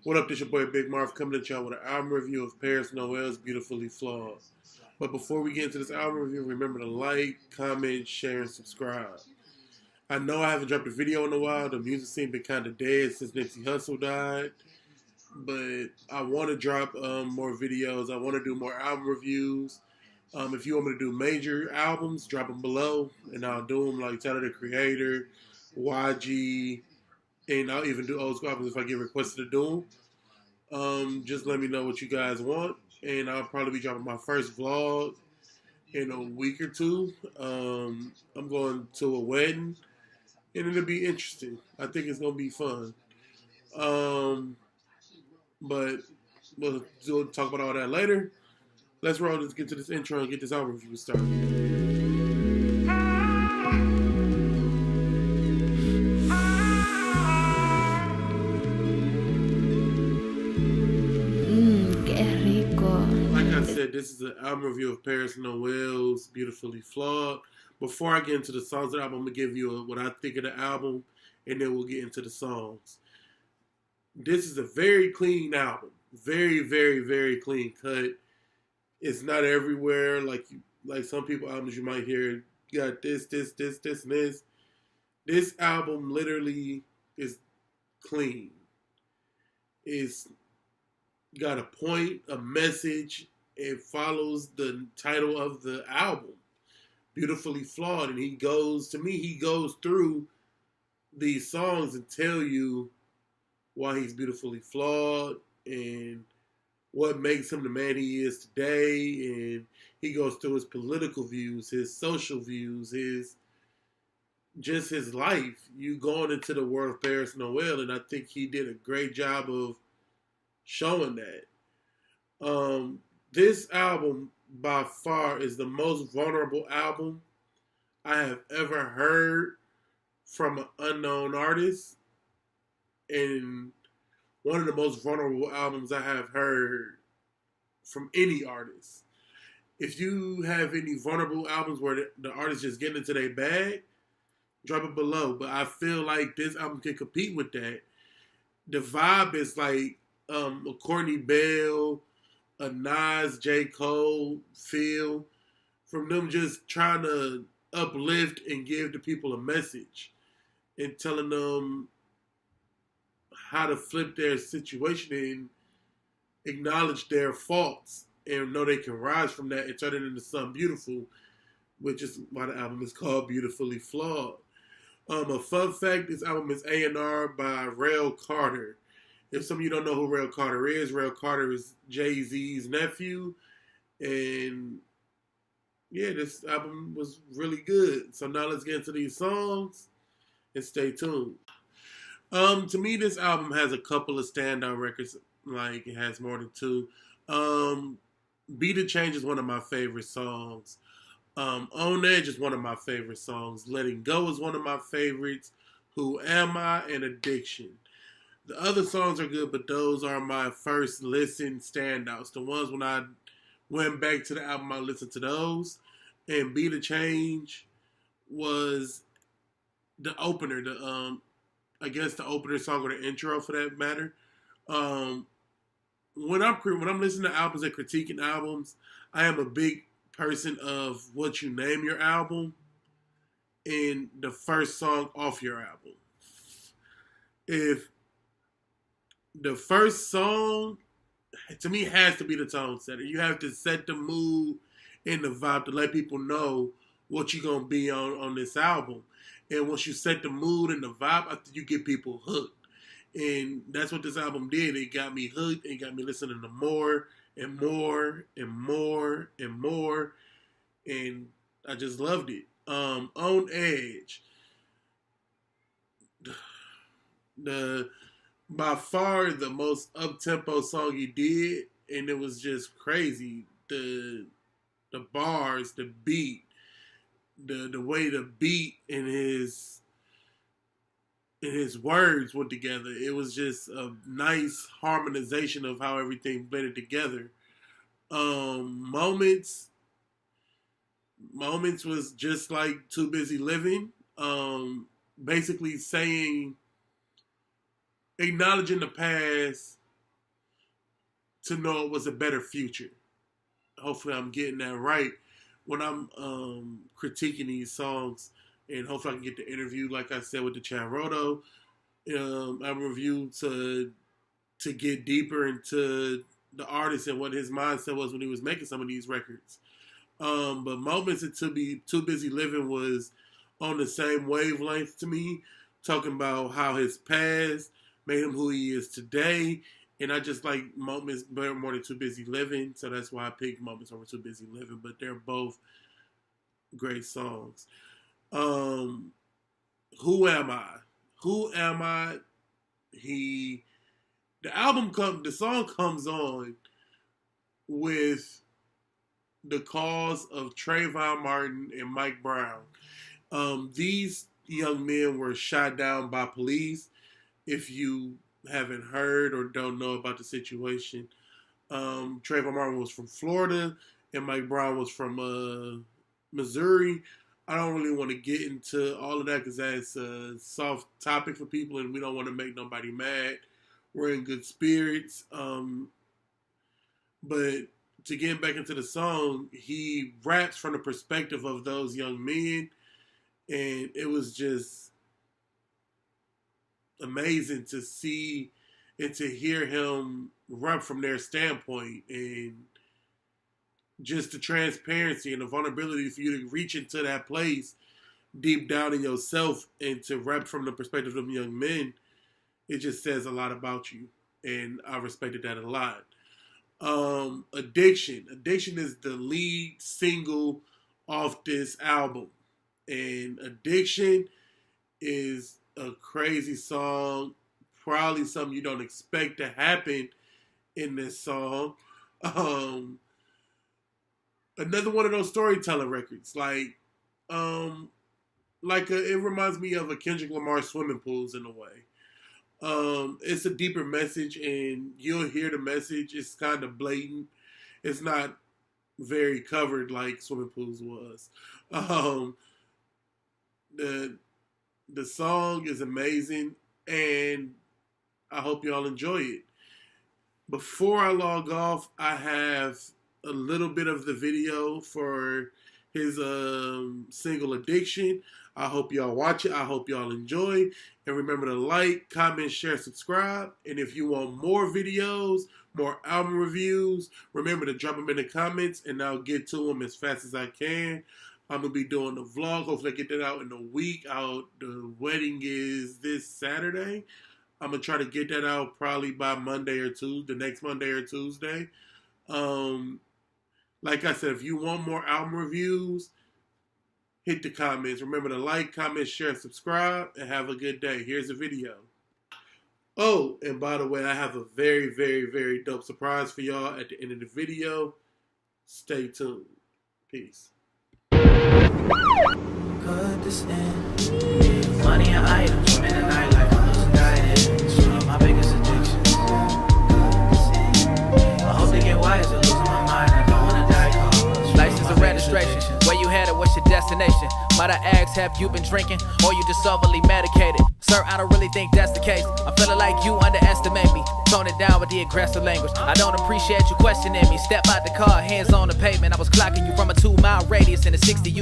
What up, this your boy Big Marv coming at y'all with an album review of Pariis Noel's Beautifully Flawed. But before we get into this album review, remember to like, comment, share, and subscribe. I know I haven't dropped a video in a while. The music scene been kind of dead since Nipsey Hussle died. But I want to drop more videos. I want to do more album reviews. If you want me to do major albums, drop them below. And I'll do them like Tyler the Creator, YG, and I'll even do old school albums if I get requested to do them. Just let me know what you guys want, and I'll probably be dropping my first vlog in a week or two. I'm going to a wedding, and it'll be interesting. I think it's gonna be fun. But we'll talk about all that later. Let's roll. Let's get to this intro and get this album review started. Said, this is an album review of Pariis Noel's Beautifully Flawed. Before I get into the songs of the album, I'm going to give you what I think of the album, and then we'll get into the songs. This is a very clean album. Very, very, very clean cut. It's not everywhere like some people albums you might hear. You got this, and this. This album literally is clean. It's got a point, a message. It follows the title of the album, Beautifully Flawed. And he goes through these songs and tell you why he's beautifully flawed and what makes him the man he is today. And he goes through his political views, his social views, his life. You going into the world of Pariis Noel, and I think he did a great job of showing that. This album, by far, is the most vulnerable album I have ever heard from an unknown artist, and one of the most vulnerable albums I have heard from any artist. If you have any vulnerable albums where the artist just getting into their bag, drop it below. But I feel like this album can compete with that. The vibe is like a Courtney Bell, a Nas, J. Cole feel from them just trying to uplift and give the people a message and telling them how to flip their situation and acknowledge their faults and know they can rise from that and turn it into something beautiful, which is why the album is called Beautifully Flawed. A fun fact, this album is A&R by Rel Carter. If some of you don't know who Rel Carter is Jay-Z's nephew. And yeah, this album was really good. So now let's get into these songs and stay tuned. To me, this album has a couple of standout records. Like, it has more than two. Be the Change is one of my favorite songs. On Edge is one of my favorite songs. Letting Go is one of my favorites. Who Am I? And Addiction. The other songs are good, but those are my first listen standouts. The ones when I went back to the album, I listened to those. And Be the Change was the opener, I guess the opener song or the intro for that matter. When I'm listening to albums and critiquing albums, I am a big person of what you name your album and the first song off your album. If the first song, to me, has to be the tone setter. You have to set the mood and the vibe to let people know what you're going to be on this album. And once you set the mood and the vibe, I think you get people hooked. And that's what this album did. It got me hooked and got me listening to more and more and more and more. And I just loved it. On Edge. By far the most up-tempo song he did, and it was just crazy. The bars, the beat, the way the beat and his words went together. It was just a nice harmonization of how everything blended together. Moments was just like Too Busy Living. Basically saying, acknowledging the past to know it was a better future. Hopefully I'm getting that right when I'm critiquing these songs, and hopefully I can get the interview, like I said, with the Charoto album review to get deeper into the artist and what his mindset was when he was making some of these records. But Moments of Too Busy Living was on the same wavelength to me, talking about how his past made him who he is today. And I just like Moments better more than Too Busy Living, so that's why I picked Moments over Too Busy Living. But they're both great songs. Who Am I? Who Am I? The song comes on with the cause of Trayvon Martin and Mike Brown. These young men were shot down by police. If you haven't heard or don't know about the situation, Trayvon Martin was from Florida and Mike Brown was from Missouri. I don't really want to get into all of that because that's a soft topic for people and we don't want to make nobody mad. We're in good spirits. But to get back into the song, he raps from the perspective of those young men, and it was just amazing to see and to hear him rap from their standpoint, and just the transparency and the vulnerability for you to reach into that place deep down in yourself and to rap from the perspective of young men. It just says a lot about you, and I respected that a lot. Addiction is the lead single off this album, and Addiction is a crazy song, probably something you don't expect to happen in this song. Another one of those storytelling records, it reminds me of a Kendrick Lamar Swimming Pools in a way. It's a deeper message, and you'll hear the message. It's kind of blatant. It's not very covered like Swimming Pools was. The song is amazing, and I hope y'all enjoy it. Before I log off, I have a little bit of the video for his single Addiction. I hope y'all watch it. I hope y'all enjoy. And remember to like, comment, share, subscribe. And if you want more videos, more album reviews, remember to drop them in the comments and I'll get to them as fast as I can. I'm going to be doing the vlog. Hopefully I get that out in a week. The wedding is this Saturday. I'm going to try to get that out probably by Monday or Tuesday, the next Monday or Tuesday. Like I said, if you want more album reviews, hit the comments. Remember to like, comment, share, subscribe, and have a good day. Here's the video. Oh, and by the way, I have a very, very, very dope surprise for y'all at the end of the video. Stay tuned. Peace. Could this end? Money and items, women and nightlife, I'm losing guidance. One of my biggest addictions. I hope they get wiser, losing my mind. I don't wanna die cold. License and registration. Where you headed? What's your destination? Might I ask, have you been drinking? Or you just overly medicated? Sir, I don't really think that's the case. I'm feeling like you underestimate me. Tone it down with the aggressive language. I don't appreciate you questioning me. Step out the car, hands on the pavement. I was clocking you from a 2-mile radius in a 60.